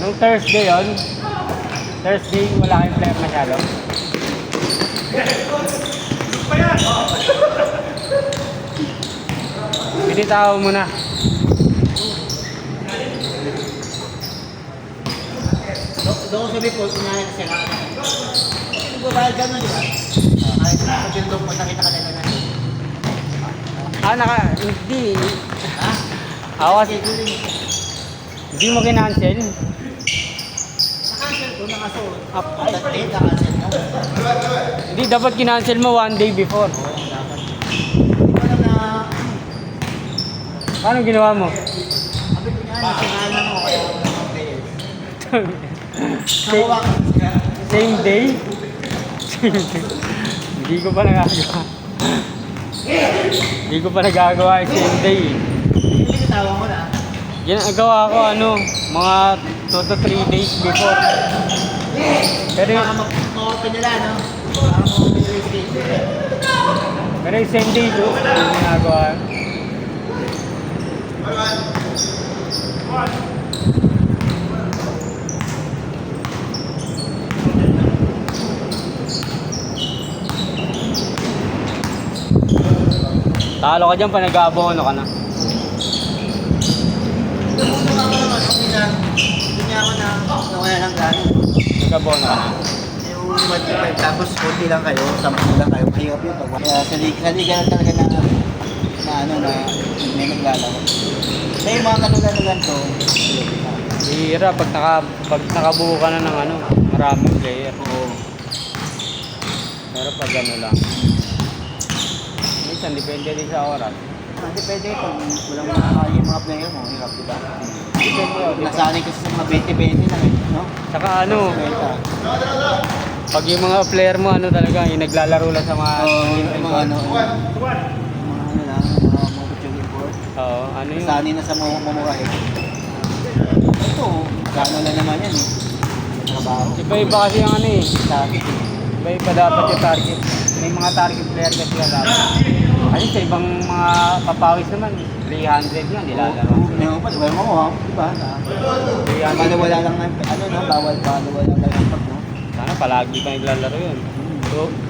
Nung Thursday yon, Thursday wala kayong player masyado. Binitaw mo na. Doon ko sabi po, kunyari kasi nga. Hindi ko bahal gano'n, di ba? Kahit sa bildong po, nakita ka nila na. Hindi. Ha? Awas. Scheduling. Hindi mo kinancel. Nakancel ko, nakasuot. Ay. Nakancel na. Hindi, dapat kinancel mo 1 day before. Hindi ko alam na, Paano ginawa mo? sabi ko niya, nasingahan lang ako, kaya ako naman players. Same, Nakuha ko. same day? Hindi ko pa nagagawa. Hindi ko pa nagagawa yung same day. Hindi ko tawa mo na. Ginagawa ko mga 2 to 3 days before. Pero Baka mag-open nila, no? Baka mag-open nila yung schedule. pero yung same day ko, yung ginagawa. Talo ka dyan pa nag-aabono ka na. Hindi niya ako na nawala ng gano'n. Nag-aabono ka na. Yung 25 tapos 40 lang kayo, 10 lang kayo, mahirap yun. Kaya sa liga lang talaga na may naglalaro. Kaya yung mga katulad na ganito, Hira pag nakabuo ka na ng maraming player. oo. Pero pag lang. Minsan depende din sa oras. Depende kung walang makakaya yung mga player mo, hirap diba? Depende yun. Nasanay kasi sa mga 20-20 lang eh, no? Saka Benta. pag yung mga player mo talaga, yung naglalaro lang sa mga Yung mga lang, mga mobile import. Oo, yun. Nasanay na sa mumurahe. Ito, gano'n lang naman yan eh. Trabaho. Iba-iba kasi yung Target eh. Iba-iba dapat yung target. May mga target player kasi dapat. Kasi sa ibang mga papawis naman, 300 nga nilalaro. Ngayon pa, diba mo ha? Diba? 300. Bala wala lang, bawal wala lang ang pag, no? Sana palagi pa naglalaro yun.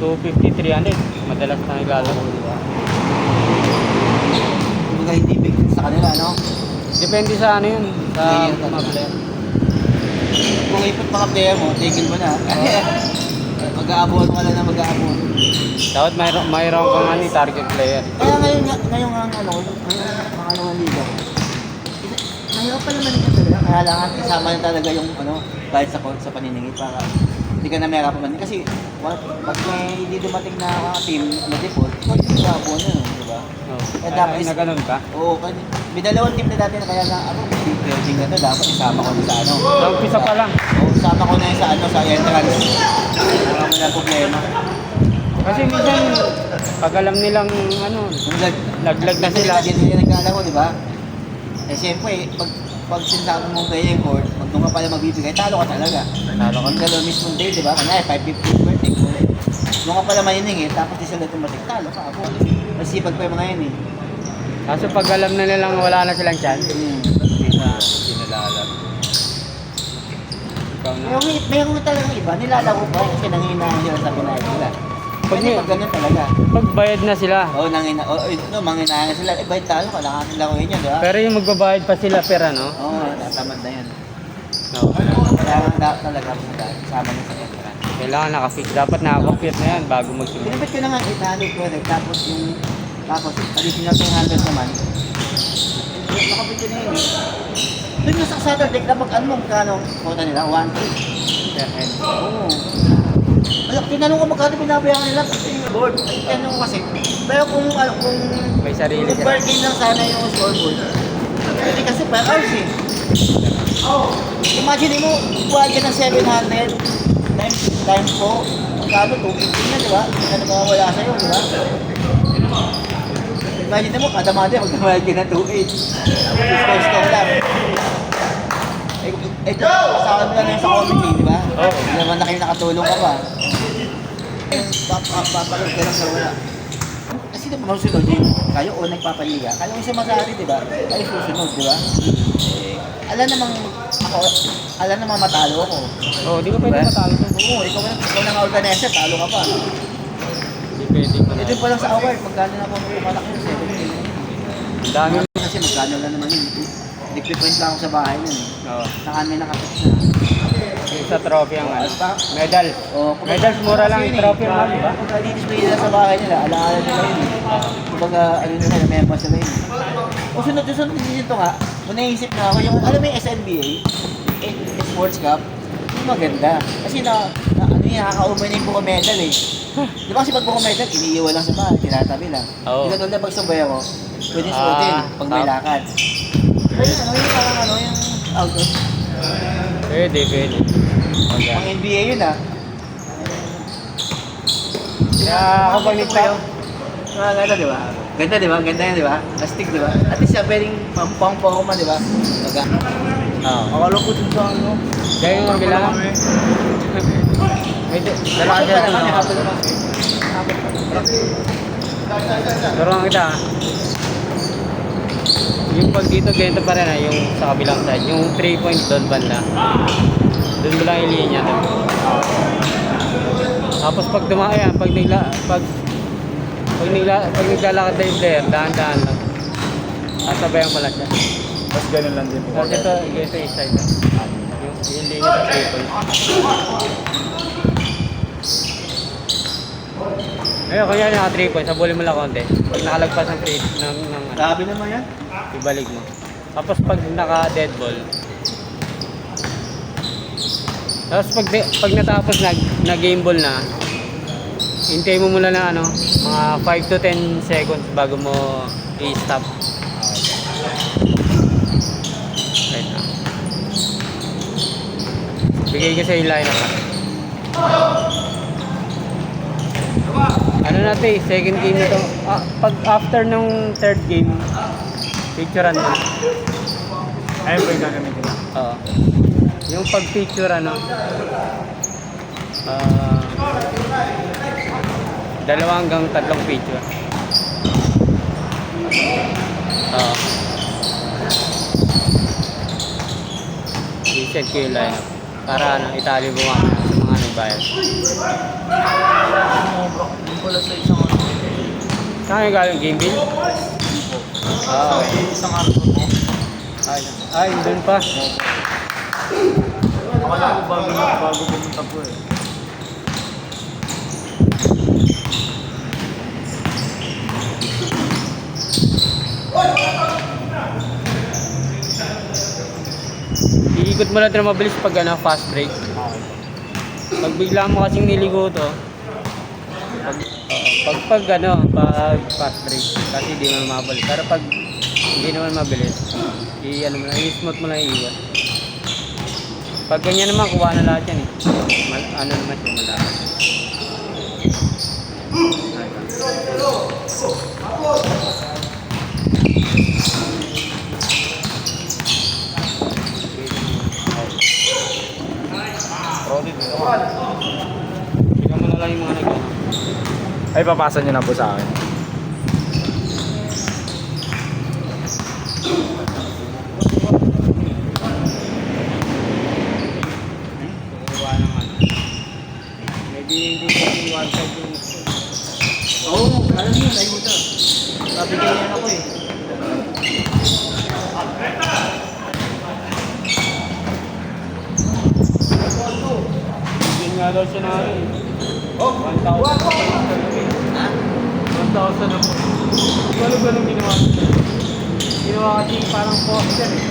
250, 300. Madalas na naglalaro. Kumbaga hindi big sa kanila, no? Depende sa yun. Sa Player mga talaga. player. Kung ipot mga player mo, tigil mo na. Mag-aabon ka lang na mag-aabon. Dapat mayroon kang target player. Kaya ngayon ang pangalawang liga. Mahirap pa naman ito talaga. Kaya lang kasama na talaga yung bayad sa paniningit para hindi ka na mahirapan. Kasi pag may hindi dumating na team na default, mag-aabon na, di ba? Oh. Eh, dapat na ganun ka? Oo, may dalawang team na dati na kaya na hindi pwedeng dapat isama ko na sa Sa umpisa pa lang. Oo, isama ko na yun sa entrance. Wala mo na problema. Kasi minsan, pag alam nilang laglag na sila. Hindi nila naglalaro, di ba? Eh, siyempre, pag sinasabi mong playing court, pag doon ka pala magbibigay, talo ka talaga. Talo ka. Yung dalawa mismong day, di ba? Kanya, 550 per take. Doon ka pala maniningit, tapos di sila tumatik, talo ka ako. Masipag pa yung mga yun eh. Kaso pag alam na nilang wala na silang chance, hindi na lalaro. Ikaw na. Mayroon talagang iba, nilalaro pa kasi nanginahan sila sa pinayag nila. Kasi pag ganun talaga. Pag bayad na sila. Manginahan sila, bayad talo, kailangan nila ko yun, di ba? Pero yung magbabayad pa sila pera, no? Oo, tatamad na yan. No. Kailangan talaga kasama na sa entrance. Kailangan nakafix. Dapat nakakompute na yan bago magsimula. Pinipit ko na nga 800 product, tapos additional 200 naman. Nakapit ko na yun eh. Doon yung sa Saturday, kapag magkano quota nila? 1-3 per head. Oo. Tinanong ko magkano binabayaran nila kasi yung board. Tinanong ko kasi. Pero kung May sarili kung sila. per game lang sana yung scoreboard. Pwede kasi per hours eh. Imagine mo, buwan ka ng 700 times 4. Magkano? 250 na, di ba? Ano mawawala sa'yo, di ba? Imagine mo, kada mother, magbabayad ka ng 2.8. Tapos score lang. Ito, kasama mo lang sa committee, di ba? Oo. Hindi naman na kayo nakatulong ka pa. Papalog ka lang sa wala. Kasi sino pa masusunod yun? Kayo o nagpapaliga? Kaya yung sumasali, di ba? Ay susunod, di ba? Eh, alam namang matalo ako. Oo, di ko pwede matalo to. Oo, ikaw na nga organizer, talo ka pa. Hindi pwede ko na. Ito pa lang sa award, magkano na ako pumalak yun, 17. Ang dami. Kasi magkano lang naman yun. Equipment lang ako sa bahay nun. Oo. Na kami nakapit na. Yung sa trophy ang ano. Medal. O, Medals, mura lang yung trophy ang ano, di ba? Kung di-display nila sa bahay nila, alaala nila yun. Kumbaga, ano nila, member sila yun. O sunod din dito nga, kung naisip na ako, yung, alam mo yung SNBA, Sports Cup, yung maganda. Kasi ano yung nakakaumay na yung buko medal eh. Di ba kasi pag buko medal, iniiwan lang sa bahay, tinatabi lang. Oo. Hindi na pag sumbay ako, pwede suotin pag may lakad. Kaya ano yung parang ano, yung outdoor. Pwede. Pang NBA yun ah. Kaya ako pag nagtayo. Ganda, di ba? Ganda, di ba? Ganda yan, di ba? Astig, di ba? At least siya pwedeng pang-pang man, di ba? Baga. Oo. Akala ko dun sa ano. Kaya yung kabila. May dalawa siya ito. Turuan kita. Yung pag dito, ganito pa rin yung sa kabilang side. Yung 3 point doon banda. Doon mo lang ilihin niya. Tapos pag dumaya, pag naglalakad na yung player, dahan-dahan lang. Sasabayan mo lang siya. Tapos ganun lang din po. Tapos ito yung side. Yung ilihin niya sa 3 point. Ngayon, kanya naka 3 points, sabulin mo lang konti. Pag nakalagpas ng 3, ng Grabe naman yan. ibalik mo. Tapos pag naka dead ball. Tapos pag natapos na game ball na, hintay mo muna na ano, mga 5 to 10 seconds bago mo i-stop. Right na. Bigay ko sa yung line up. Ano natin, second game na to. Pag after nung third game, picturean mo. Ayun po yung gagamitin na. Oo. Yung pag-picture ano, 2 hanggang 3 picture. Oo. I-set ko yung lineup para ano, itali mo sa mga nagbayad. Yung pala sa isang ano. Saan yung galing game bill? Isang araw po. Ay, doon pa. Akala ko bago pumunta po eh. Iikot mo lang ito na mabilis pag ano, fast break. Pag bigla mo kasing niligo to, pag fast break, kasi hindi mo mabalik. Pero pag hindi naman mabilis, i-smooth mo lang iiwan. Pag ganyan naman, kuha na lahat yan eh. Ano naman siya, malaki. Tingnan mo na lang yung mga nag-ano. Ay, papasa nyo na po sa akin. Kuha ng ano. Maybe hindi ko one side yung Oo, alam niyo, tayo ito. Sabi kayo yan ako eh. yun nga daw siya na ano eh. 1,000. Ha? 1,000 na po. Ano ba nung ginawa? Ginawa kasi parang poster eh.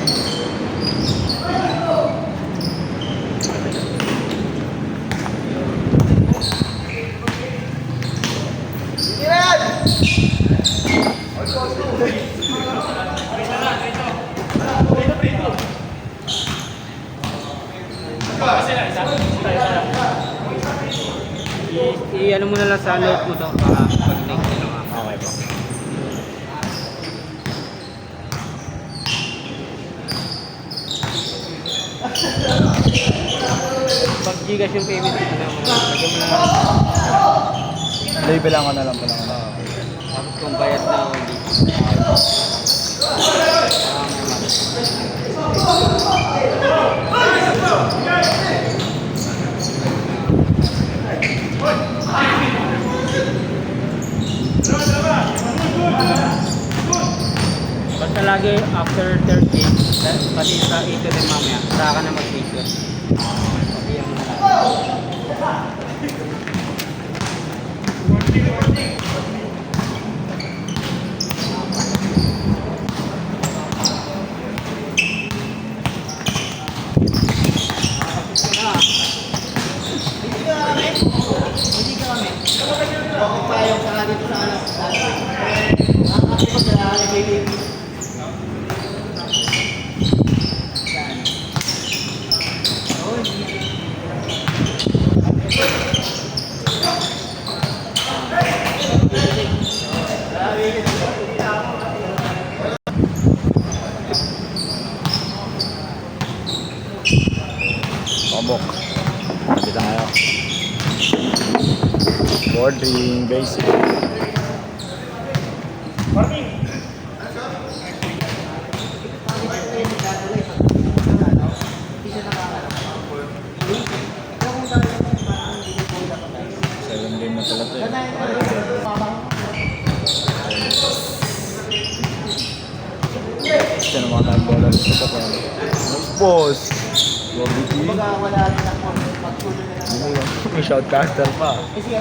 I-ano mo na lang sa note mo to para pag next ano nga. Okay po. Pag Gcash yung payment, ano mo na, lagyan mo na. Label lang ko na lang po lang. Tapos kung bayad na o hindi. Basta lagi after 30, pati sa 8 din mamaya, saka ka na mag-picture. Pabiyan mo na lang. Hindi ka kami. Okay pa yung saka dito sa anak. Nakakati ko sa nag-baby. Tomok. Nandito tayo. Boarding basic. Seven game na pala to eh. Gusto na mga tayong bola dito pa pa. Boss! Bobby T. Wala rin ako magtuloy na lang. May shoutcaster pa. Kasi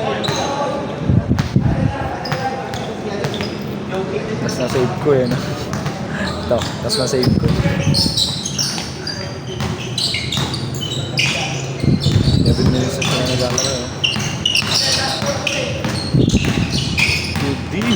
Tapos na-save ko eh. No? Ito, tapos na-save ko. David Melissa siya na naglalaro eh. Goodie!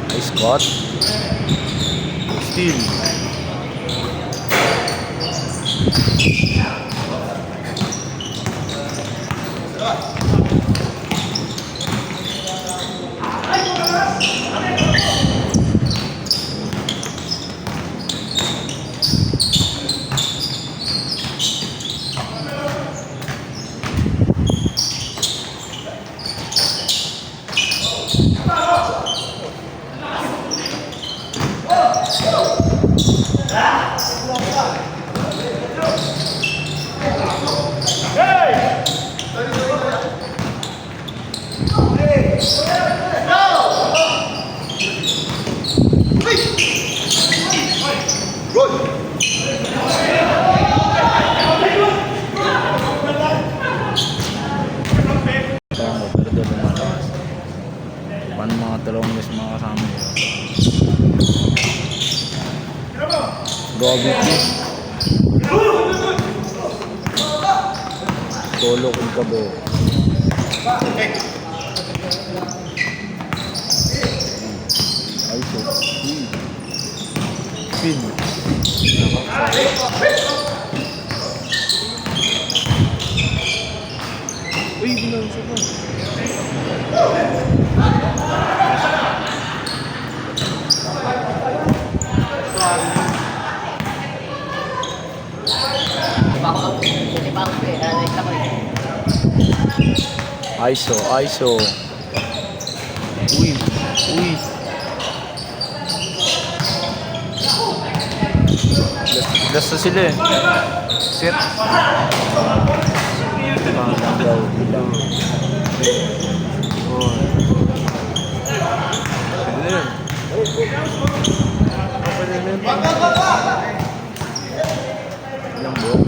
Nice Scott. Still. Pero doon lumalakas. Paano mga dalawang guys mga kasama nyo? Gravity. Solo kung kabo. Ay so. Spin. Uy, bilang sa ba? ISO, ISO. Uy, uy. Last na sila eh. Set. Daw, bilang. Oh. Sige na yun. Ilang buo?